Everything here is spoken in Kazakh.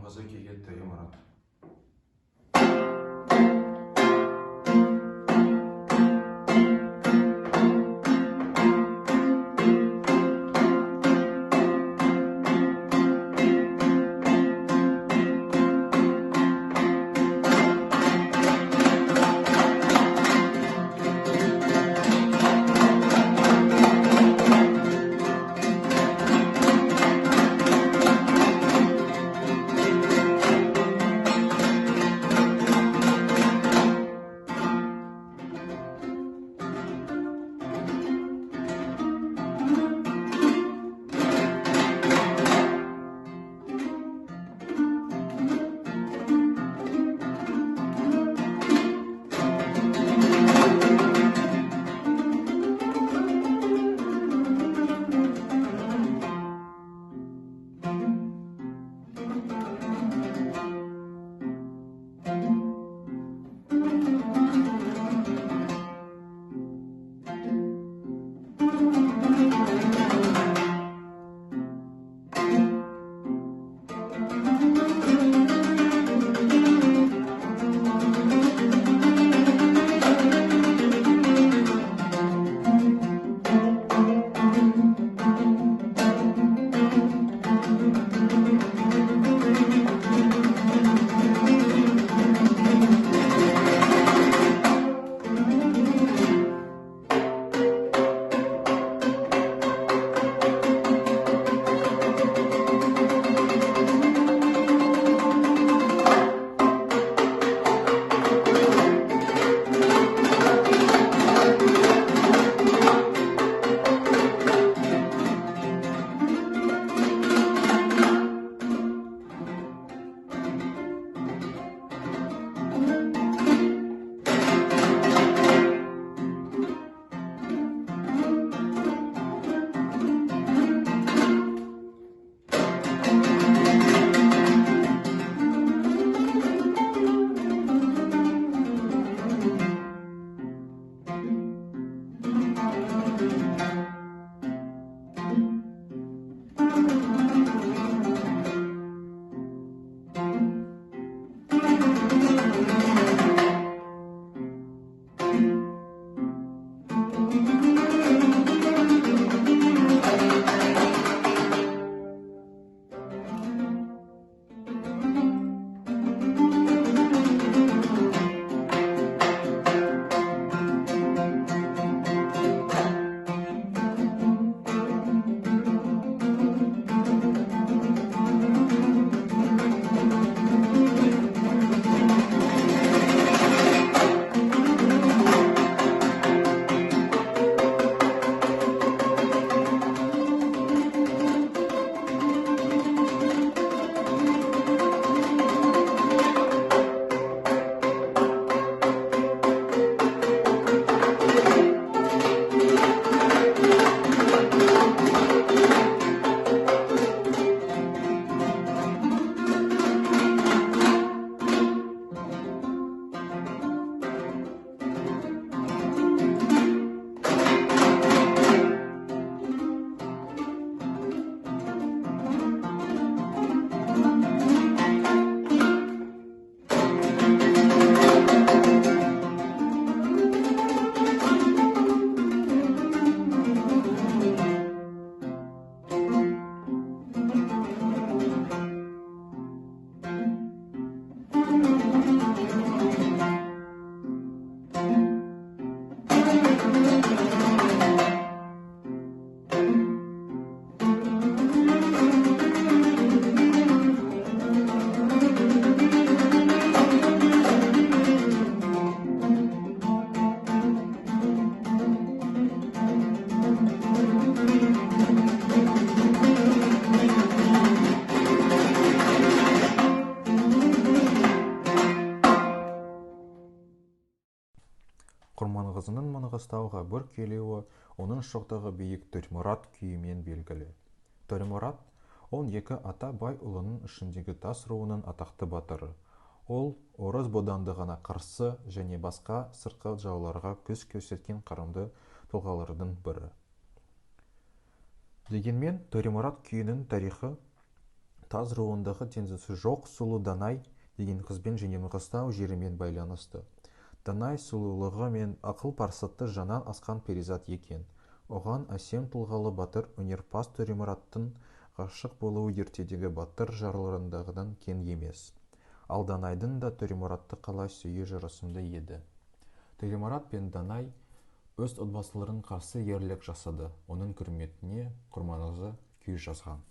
қызы келген Төремұрат. Құрманғазының Маңғыстауға бір келуі оның шоқтығы биік Төремұрат күйімен белгілі. Төремұрат, 12 ата бай ұлының ішіндегі тас руының атақты батыры. Ол, орыс бодандығына қарсы және басқа сыртқы жауларға күш көрсеткен қарымды тұлғалардың бірі. Дегенмен, Төремұрат күйінің тарихы Таз руындағы теңдесі жоқ сұлу Данай деген қызбен Женемғыстау жерімен байланысты. Данай сұлулығы мен ақыл парсатты жанан асқан перизат екен. Оған әсем тұлғалы батыр өнерпаз Төремұраттың ғашық болуы ертедегі батыр жарларындағыдан кем емес. Ал Данайдың да Төремұратты қалай сүйе жырысында еді. Төремұрат пен Данай өз отбасыларын қарсы ерлік жасады. Оның құрметіне Құрманғазы күй жазған.